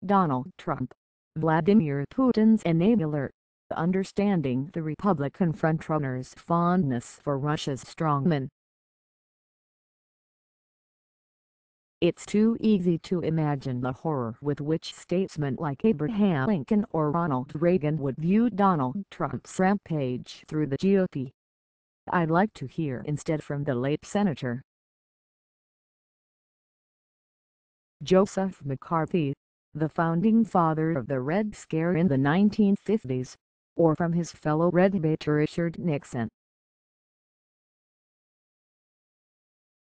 Donald Trump, Vladimir Putin's enabler, understanding the Republican frontrunner's fondness for Russia's strongmen. It's too easy to imagine the horror with which statesmen like Abraham Lincoln or Ronald Reagan would view Donald Trump's rampage through the GOP. I'd like to hear instead from the late Senator Joseph McCarthy, the founding father of the Red Scare in the 1950s, or from his fellow Redbaiter Richard Nixon.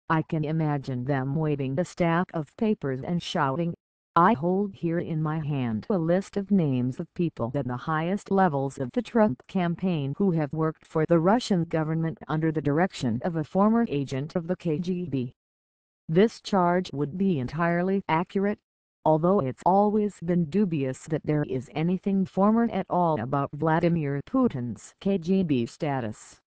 I can imagine them waving a stack of papers and shouting, "I hold here in my hand a list of names of people at the highest levels of the Trump campaign who have worked for the Russian government under the direction of a former agent of the KGB." This charge would be entirely accurate, although it's always been dubious that there is anything former at all about Vladimir Putin's KGB status.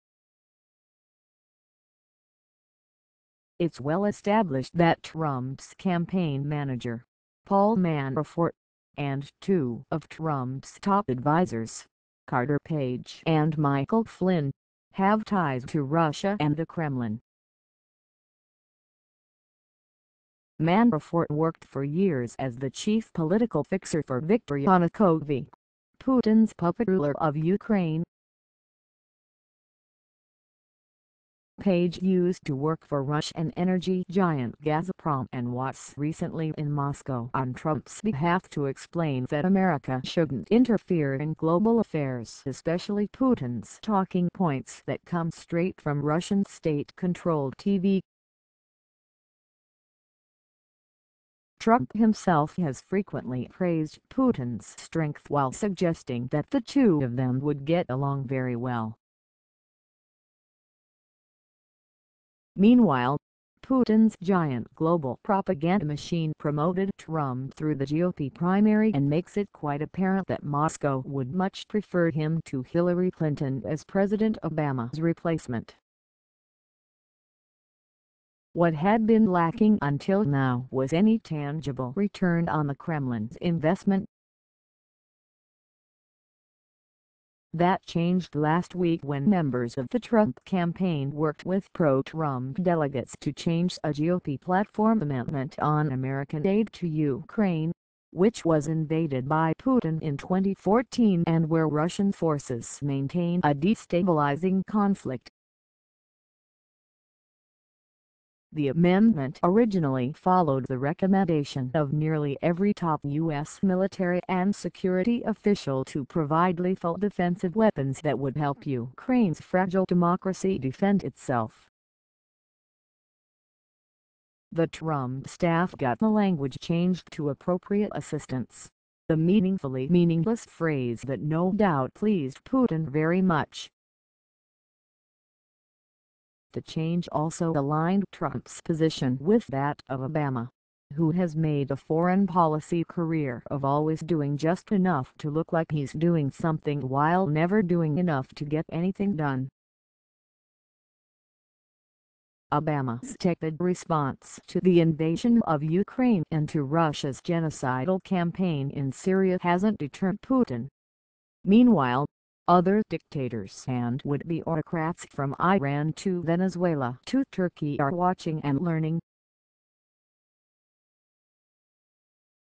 It's well established that Trump's campaign manager, Paul Manafort, and two of Trump's top advisors, Carter Page and Michael Flynn, have ties to Russia and the Kremlin. Manafort worked for years as the chief political fixer for Viktor Yanukovych, Putin's puppet ruler of Ukraine. Page used to work for Russian energy giant Gazprom and was recently in Moscow on Trump's behalf to explain that America shouldn't interfere in global affairs, especially Putin's talking points that come straight from Russian state-controlled TV. Trump himself has frequently praised Putin's strength while suggesting that the two of them would get along very well. Meanwhile, Putin's giant global propaganda machine promoted Trump through the GOP primary and makes it quite apparent that Moscow would much prefer him to Hillary Clinton as President Obama's replacement. What had been lacking until now was any tangible return on the Kremlin's investment. That changed last week when members of the Trump campaign worked with pro-Trump delegates to change a GOP platform amendment on American aid to Ukraine, which was invaded by Putin in 2014 and where Russian forces maintain a destabilizing conflict. The amendment originally followed the recommendation of nearly every top U.S. military and security official to provide lethal defensive weapons that would help Ukraine's fragile democracy defend itself. The Trump staff got the language changed to appropriate assistance, the meaningfully meaningless phrase that no doubt pleased Putin very much. The change also aligned Trump's position with that of Obama, who has made a foreign policy career of always doing just enough to look like he's doing something while never doing enough to get anything done. Obama's tepid response to the invasion of Ukraine and to Russia's genocidal campaign in Syria hasn't deterred Putin. Meanwhile, other dictators and would-be autocrats from Iran to Venezuela to Turkey are watching and learning.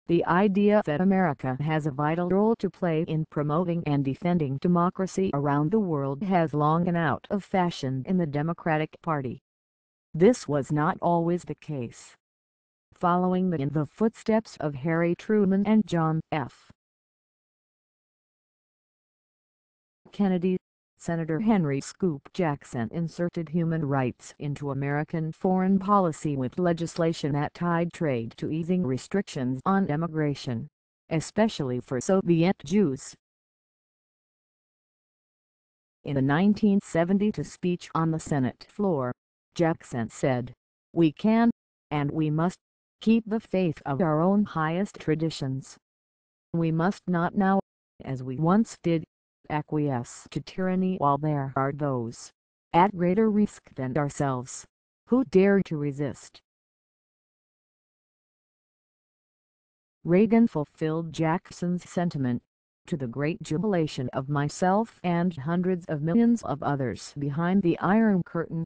The idea that America has a vital role to play in promoting and defending democracy around the world has long been out of fashion in the Democratic Party. This was not always the case. Following in the footsteps of Harry Truman and John F. Kennedy, Senator Henry Scoop Jackson inserted human rights into American foreign policy with legislation that tied trade to easing restrictions on immigration, especially for Soviet Jews. In a 1972 speech on the Senate floor, Jackson said, "We can, and we must, keep the faith of our own highest traditions. We must not now, as we once did, acquiesce to tyranny while there are those, at greater risk than ourselves, who dare to resist." Reagan fulfilled Jackson's sentiment, to the great jubilation of myself and hundreds of millions of others behind the Iron Curtain.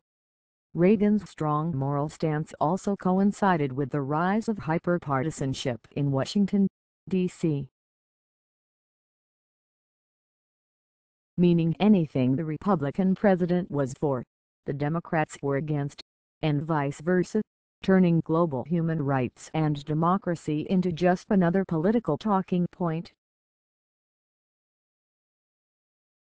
Reagan's strong moral stance also coincided with the rise of hyperpartisanship in Washington, D.C. Meaning anything the Republican president was for, the Democrats were against, and vice versa, turning global human rights and democracy into just another political talking point.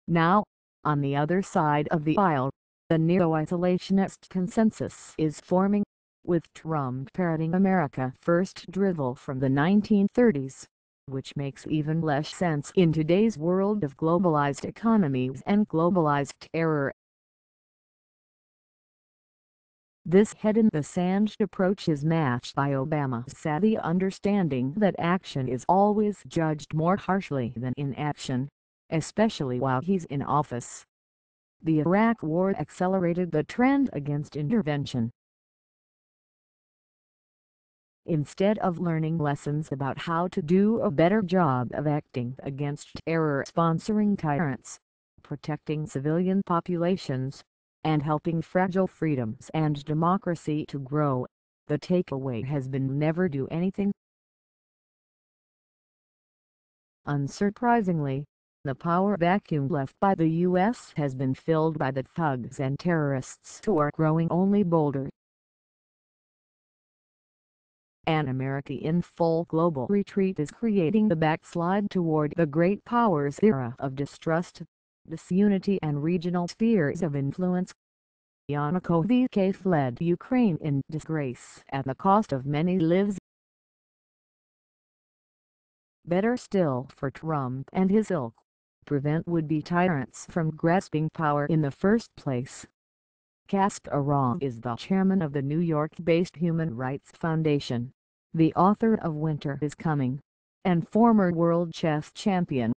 Now, on the other side of the aisle, the neo-isolationist consensus is forming, with Trump parroting America First drivel from the 1930s, which makes even less sense in today's world of globalized economies and globalized terror. This head-in-the-sand approach is matched by Obama's savvy understanding that action is always judged more harshly than inaction, especially while he's in office. The Iraq War accelerated the trend against intervention. Instead of learning lessons about how to do a better job of acting against terror, sponsoring tyrants, protecting civilian populations, and helping fragile freedoms and democracy to grow, the takeaway has been never do anything. Unsurprisingly, the power vacuum left by the U.S. has been filled by the thugs and terrorists who are growing only bolder. An America in full global retreat is creating the backslide toward the great powers era of distrust, disunity and regional spheres of influence. Yanukovych fled Ukraine in disgrace at the cost of many lives. Better still for Trump and his ilk, prevent would-be tyrants from grasping power in the first place. Kasparov is the chairman of the New York-based Human Rights Foundation, the author of Winter is Coming, and former world chess champion.